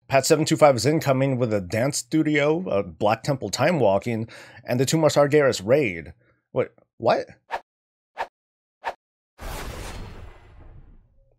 Patch 725 is incoming with a dance studio, a Black Temple Timewalking, and the Tomb of Sargeras raid. Wait, what?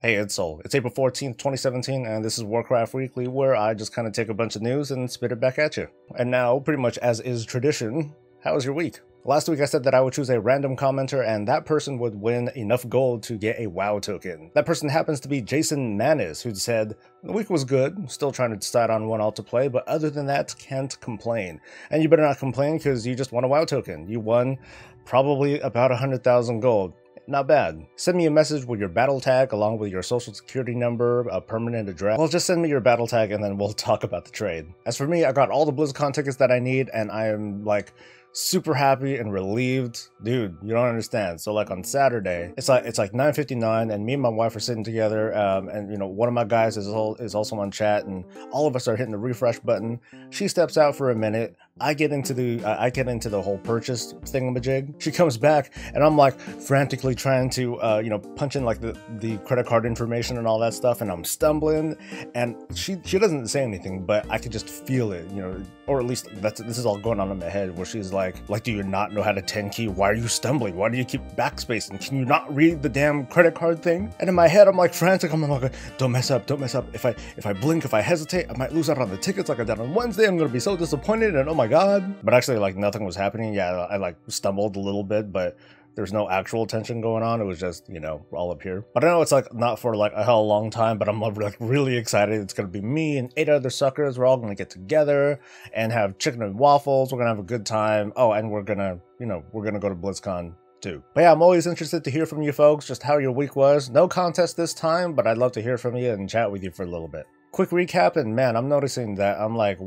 Hey, it's Soul. It's April 14th, 2017, and this is Warcraft Weekly, where I just kind of take a bunch of news and spit it back at you. And now, pretty much as is tradition, how was your week? Last week I said that I would choose a random commenter and that person would win enough gold to get a WoW token. That person happens to be Jason Manis, who said, "The week was good, still trying to decide on one alt to play, but other than that, can't complain." And you better not complain because you just won a WoW token. You won probably about 100,000 gold. Not bad. Send me a message with your battle tag along with your social security number, a permanent address. Well, just send me your battle tag and then we'll talk about the trade. As for me, I got all the BlizzCon tickets that I need and I am like super happy and relieved. Dude, you don't understand. So like on Saturday, it's like 9:59 and me and my wife are sitting together and you know, one of my guys is also on chat and all of us are hitting the refresh button. She steps out for a minute. I get into the whole purchase thingamajig. She comes back and I'm like frantically trying to you know, punch in like the credit card information and all that stuff, and I'm stumbling, and she doesn't say anything, but I could just feel it, you know, or at least this is all going on in my head, where she's like, do you not know how to 10 key? Why are you stumbling? Why do you keep backspacing? Can you not read the damn credit card thing? And in my head, I'm like frantic. I'm like, don't mess up, don't mess up. If I blink, if I hesitate, I might lose out on the tickets like I did on Wednesday. I'm gonna be so disappointed, and oh my god. But actually, like, nothing was happening. Yeah, I like stumbled a little bit, but there's no actual tension going on. It was just, you know, all up here. But I know it's like not for like a hell long time, but I'm like really excited. It's gonna be me and 8 other suckers. We're all gonna get together and have chicken and waffles. We're gonna have a good time. Oh, and we're gonna, you know, we're gonna go to BlizzCon too. But yeah, I'm always interested to hear from you folks, just how your week was. No contest this time, but I'd love to hear from you and chat with you for a little bit. Quick recap, and man, I'm noticing that I'm like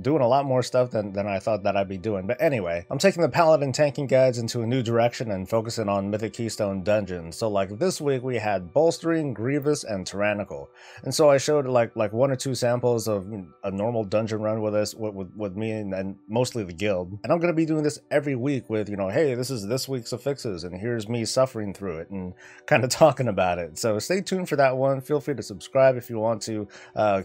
doing a lot more stuff than I thought that I'd be doing. But anyway, I'm taking the paladin tanking guides into a new direction and focusing on Mythic Keystone dungeons. So like this week we had bolstering, grievous, and tyrannical. And so I showed like 1 or 2 samples of a normal dungeon run with us with me and mostly the guild. And I'm gonna be doing this every week with, you know, hey, this is this week's affixes and here's me suffering through it and kind of talking about it. So stay tuned for that one. Feel free to subscribe if you want to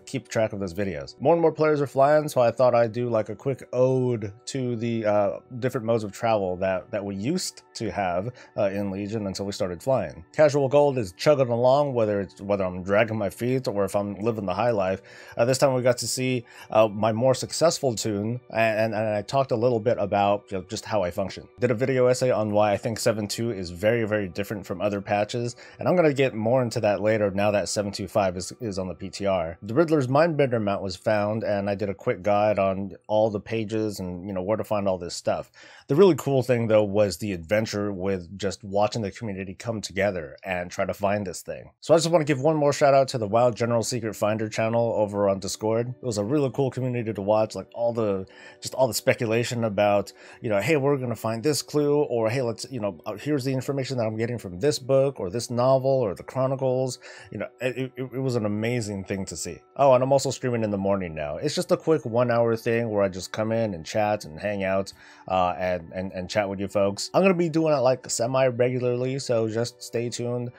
keep track of those videos. More and more players are flying, so I thought I'd do like a quick ode to the different modes of travel that we used to have in Legion until we started flying. Casual gold is chugging along, whether I'm dragging my feet or if I'm living the high life. This time we got to see my more successful tune, and I talked a little bit about, you know, just how I function. Did a video essay on why I think 7.2 is very, very different from other patches, and I'm gonna get more into that later now that 7.2.5 is on the PTR. The Riddler's Mindbender mount was found, and I did a quick guide on all the pages and, you know, where to find all this stuff. The really cool thing though was the adventure with just watching the community come together and try to find this thing. So I just want to give one more shout out to the WoW General Secret Finder channel over on Discord. It was a really cool community to watch, like all the speculation about, you know, hey, we're gonna find this clue, or hey, let's, you know, here's the information that I'm getting from this book or this novel or the Chronicles. You know, it was an amazing thing to see. Oh, and I'm also streaming in the morning now. It's just a quick 1-hour thing where I just come in and chat and hang out and chat with you folks. I'm gonna be doing it like semi-regularly, so just stay tuned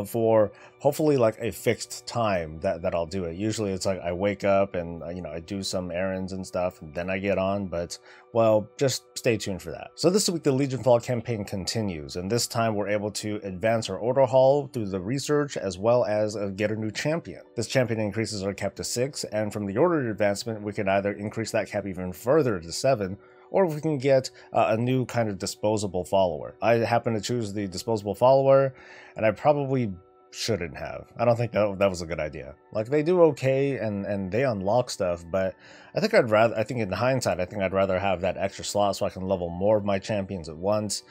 for hopefully like a fixed time that I'll do it. Usually it's like I wake up and you know, I do some errands and stuff and then I get on, but well, just stay tuned for that. So this week the Legion Fall campaign continues, and this time we're able to advance our order hall through the research as well as get a new champion. This champion increases our cap to 6, and from the order advancement we can either increase that cap even further to 7, or if we can get a new kind of disposable follower. I happen to choose the disposable follower, and I probably shouldn't have. I don't think that was a good idea. Like, they do okay and they unlock stuff, but I think in hindsight, I think I'd rather have that extra slot so I can level more of my champions at once,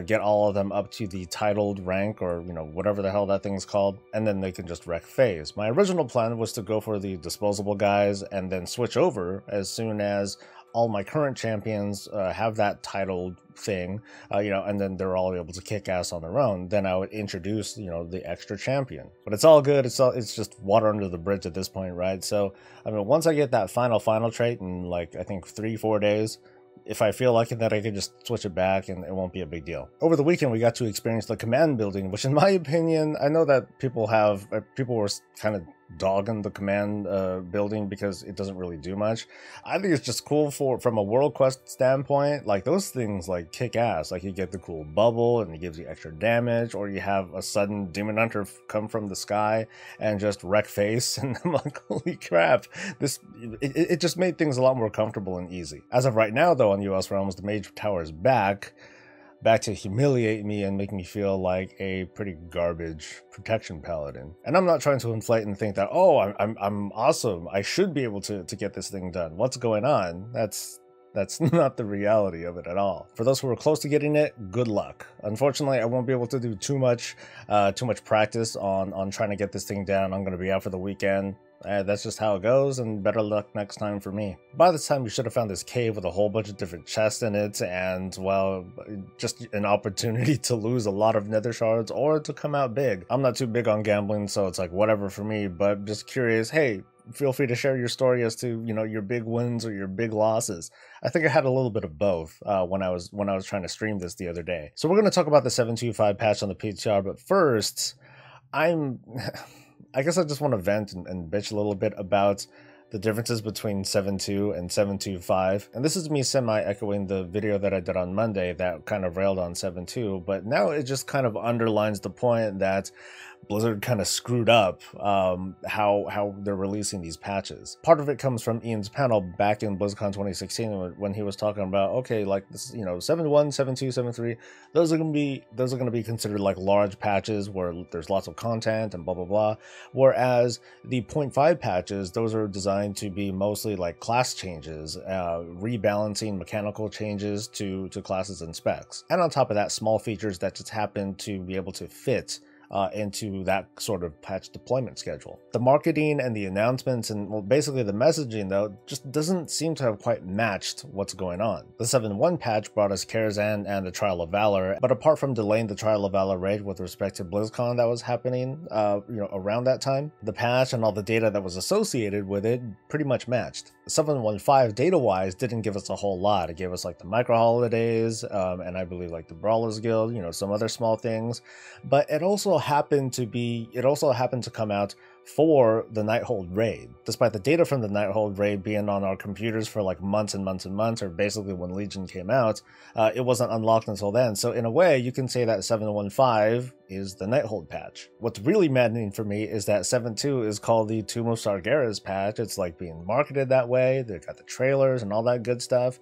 get all of them up to the titled rank, or, you know, whatever the hell that thing's called, and then they can just wreck phase. My original plan was to go for the disposable guys and then switch over as soon as all my current champions have that titled thing, you know, and then they're all able to kick ass on their own. Then I would introduce, you know, the extra champion. But it's all good. It's just water under the bridge at this point, right? So, I mean, once I get that final trait in like, I think 3-4 days, if I feel like it, then I can just switch it back and it won't be a big deal. Over the weekend, we got to experience the command building, which in my opinion, I know that people were kind of dogging the command building because it doesn't really do much. I think it's just cool from a world quest standpoint. Like, those things like kick ass. Like, you get the cool bubble and it gives you extra damage, or you have a sudden demon hunter come from the sky and just wreck face, and I'm like, holy crap, it just made things a lot more comfortable and easy. As of right now though, on US Realms, the Mage Tower is back to humiliate me and make me feel like a pretty garbage protection paladin. And I'm not trying to inflate and think that, oh, I'm awesome, I should be able to get this thing done. What's going on? That's not the reality of it at all. For those who are close to getting it, good luck. Unfortunately, I won't be able to do too much practice on trying to get this thing down. I'm going to be out for the weekend. That's just how it goes, and better luck next time for me. By this time, you should have found this cave with a whole bunch of different chests in it, and, well, just an opportunity to lose a lot of nether shards or to come out big. I'm not too big on gambling, so it's like whatever for me, but just curious, hey, feel free to share your story as to, you know, your big wins or your big losses. I think I had a little bit of both when I was trying to stream this the other day. So we're going to talk about the 7.2.5 patch on the PTR, but first, I guess I just want to vent and bitch a little bit about the differences between 7.2 and 7.2.5. And this is me semi-echoing the video that I did on Monday that kind of railed on 7.2, but now it just kind of underlines the point that Blizzard kind of screwed up how they're releasing these patches. Part of it comes from Ian's panel back in BlizzCon 2016 when he was talking about, okay, like this, you know, 7.1, 7.2, 7.3, those are going to be considered like large patches where there's lots of content and blah blah blah. Whereas the 0.5 patches, those are designed to be mostly like class changes, rebalancing mechanical changes to classes and specs, and on top of that, small features that just happen to be able to fit into that sort of patch deployment schedule. The marketing and the announcements and, well, basically the messaging though just doesn't seem to have quite matched what's going on. The 7.1 patch brought us Karazhan and the Trial of Valor, but apart from delaying the Trial of Valor raid with respect to BlizzCon that was happening around that time, the patch and all the data that was associated with it pretty much matched. 7.1.5 data-wise didn't give us a whole lot. It gave us like the micro holidays and I believe like the Brawlers Guild, you know, some other small things, but it also happened to come out for the Nighthold raid. Despite the data from the Nighthold raid being on our computers for like months and months and months, or basically when Legion came out, it wasn't unlocked until then. So in a way, you can say that 7.1.5 is the Nighthold patch. What's really maddening for me is that 7.2 is called the Tomb of Sargeras patch. It's like being marketed that way. They've got the trailers and all that good stuff.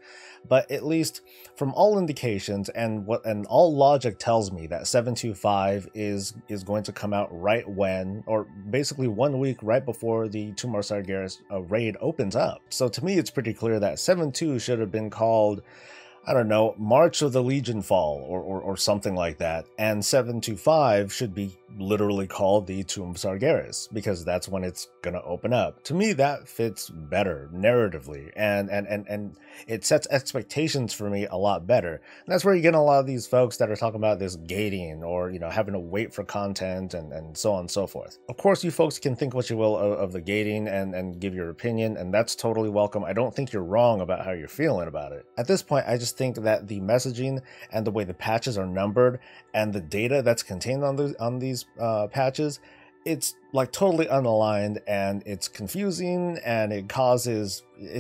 But at least from all indications and all logic tells me that 7.2.5 is going to come out right when, or basically 1 week right before the Tomb of Sargeras raid opens up. So to me, it's pretty clear that 7.2 should have been called, I don't know, March of the Legion Fall or something like that. And 7.2.5 should be literally called the Tomb of Sargeras because that's when it's gonna open up. To me, that fits better narratively and it sets expectations for me a lot better. And that's where you get a lot of these folks that are talking about this gating or, you know, having to wait for content and so on and so forth. Of course, you folks can think what you will of the gating and give your opinion, and that's totally welcome. I don't think you're wrong about how you're feeling about it. At this point, I just think that the messaging and the way the patches are numbered and the data that's contained on these patches, it's like totally unaligned and it's confusing and it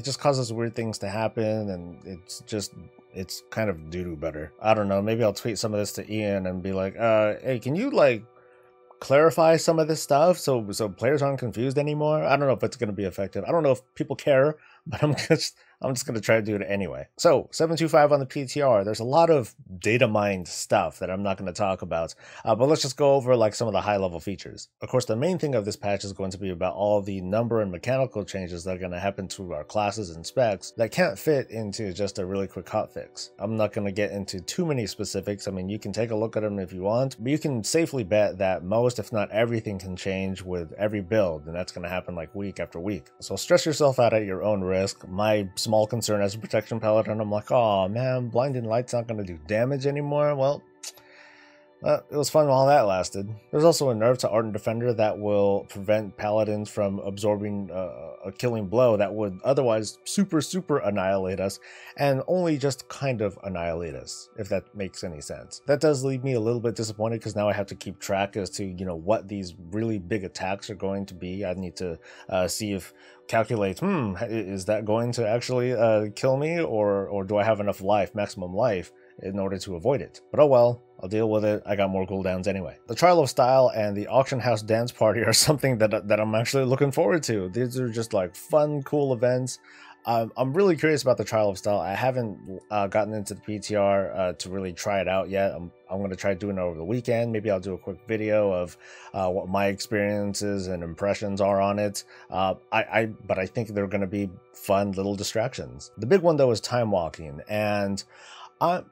just causes weird things to happen, and it's kind of doo-doo better. I don't know, maybe I'll tweet some of this to Ian and be like, hey, can you like clarify some of this stuff so players aren't confused anymore? I don't know if it's going to be effective. I don't know if people care, but I'm just going to try to do it anyway. So 7.2.5 on the PTR, there's a lot of data mined stuff that I'm not going to talk about, but let's just go over like some of the high level features. Of course, the main thing of this patch is going to be about all the number and mechanical changes that are going to happen to our classes and specs that can't fit into just a really quick hotfix. I'm not going to get into too many specifics. I mean, you can take a look at them if you want, but you can safely bet that most, if not everything, can change with every build, and that's going to happen like week after week. So stress yourself out at your own risk. My small concern as a protection paladin, I'm like, oh man, blinding light's not going to do damage anymore. Well, It was fun while that lasted. There's also a nerf to Ardent Defender that will prevent paladins from absorbing a killing blow that would otherwise super annihilate us, and only just kind of annihilate us, if that makes any sense. That does leave me a little bit disappointed because now I have to keep track as to, you know, what these really big attacks are going to be. I need to see if calculate, is that going to actually kill me, or do I have enough life, maximum life, in order to avoid it? But oh well, I'll deal with it. I got more cooldowns anyway. The Trial of Style and the Auction House Dance Party are something that I'm actually looking forward to. These are just like fun, cool events. I'm really curious about the Trial of Style. I haven't gotten into the PTR to really try it out yet. I'm going to try doing it over the weekend. Maybe I'll do a quick video of what my experiences and impressions are on it. But I think they're going to be fun little distractions. The big one though is Timewalking, and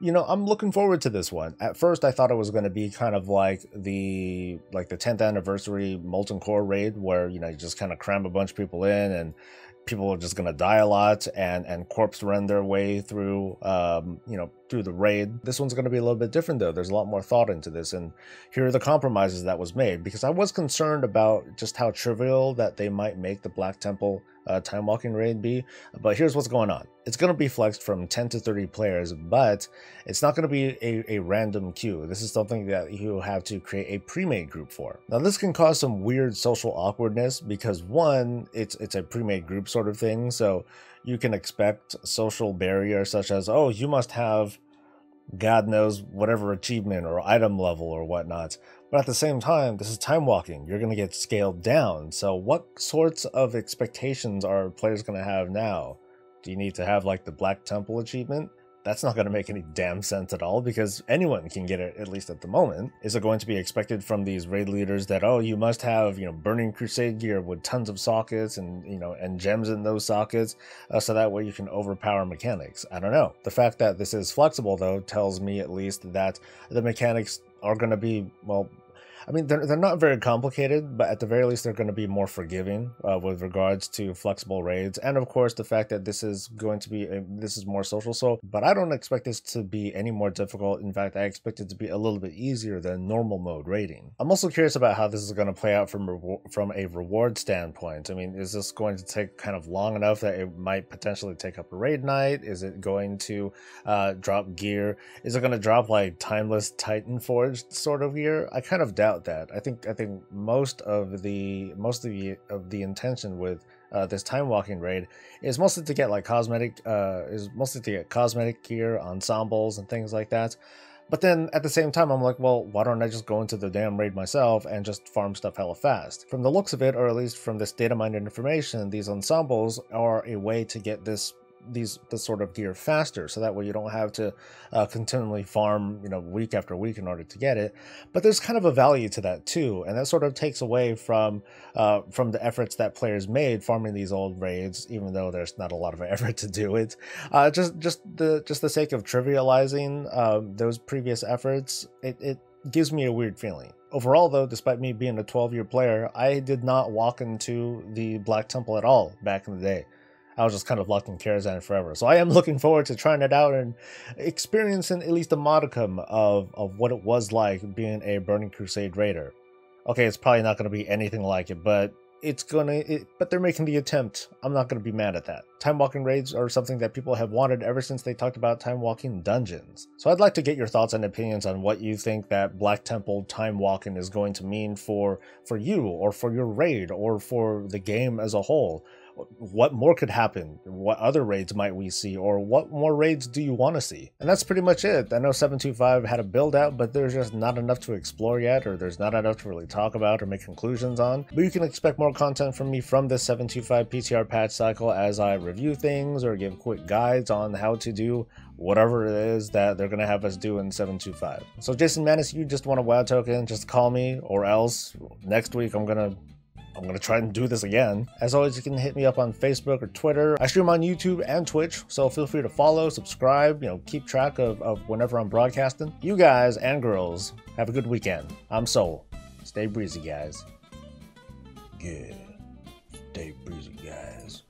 you know, I'm looking forward to this one. At first, I thought it was going to be kind of like the 10th anniversary Molten Core raid, where, you know, you just kind of cram a bunch of people in and people are just going to die a lot and corpse run their way through, you know, through the raid. This one's going to be a little bit different though. There's a lot more thought into this, and here are the compromises that was made, because I was concerned about just how trivial that they might make the Black Temple Timewalking raid be. But here's what's going on. It's going to be flexed from 10 to 30 players, but it's not going to be a random queue. This is something that you have to create a pre-made group for. Now this can cause some weird social awkwardness because, one, it's a pre-made group sort of thing, so you can expect social barriers such as, oh, you must have God knows whatever achievement or item level or whatnot. But at the same time, this is Timewalking. You're going to get scaled down. So what sorts of expectations are players going to have now? Do you need to have like the Black Temple achievement? That's not going to make any damn sense at all, because anyone can get it, at least at the moment. Is it going to be expected from these raid leaders that, oh, you must have, you know, Burning Crusade gear with tons of sockets and, you know, and gems in those sockets, so that way you can overpower mechanics? I don't know. The fact that this is flexible though tells me at least that the mechanics are going to be, well, I mean, they're not very complicated, but at the very least, they're going to be more forgiving with regards to flexible raids. And of course, the fact that this is going to be, this is more social. So, but I don't expect this to be any more difficult. In fact, I expect it to be a little bit easier than normal mode raiding. I'm also curious about how this is going to play out from a reward standpoint. I mean, is this going to take kind of long enough that it might potentially take up a raid night? Is it going to drop gear? Is it going to drop like Timeless Titan Forged sort of gear? I kind of doubt that. I think most of the intention with this Timewalking raid is mostly to get like cosmetic gear, ensembles, and things like that. But then at the same time, I'm like, well, why don't I just go into the damn raid myself and just farm stuff hella fast? From the looks of it, or at least from this data mined information, these ensembles are a way to get this sort of gear faster, so that way you don't have to continually farm, you know, week after week in order to get it. But there's kind of a value to that too, and that sort of takes away from the efforts that players made farming these old raids, even though there's not a lot of effort to do it. Just the sake of trivializing those previous efforts, it gives me a weird feeling. Overall though, despite me being a 12-year player, I did not walk into the Black Temple at all back in the day. I was just kind of locked in Karazhan forever. So I am looking forward to trying it out and experiencing at least a modicum of what it was like being a Burning Crusade raider. Okay, it's probably not going to be anything like it, but but they're making the attempt. I'm not going to be mad at that. Timewalking raids are something that people have wanted ever since they talked about Timewalking dungeons. So I'd like to get your thoughts and opinions on what you think that Black Temple Timewalking is going to mean for you, or for your raid, or for the game as a whole. What more could happen? What other raids might we see, or what more raids do you want to see? And that's pretty much it. I know 725 had a build out, but there's just not enough to explore yet, or there's not enough to really talk about or make conclusions on. But you can expect more content from me from this 725 PTR patch cycle as I review things or give quick guides on how to do whatever it is that they're going to have us do in 725. So Jason Manis, you just want a WoW token, just call me, or else next week I'm gonna try and do this again. As always, you can hit me up on Facebook or Twitter. I stream on YouTube and Twitch, so feel free to follow, subscribe, you know, keep track of whenever I'm broadcasting. You guys and girls, have a good weekend. I'm Soul. Stay breezy, guys. Yeah, stay breezy, guys.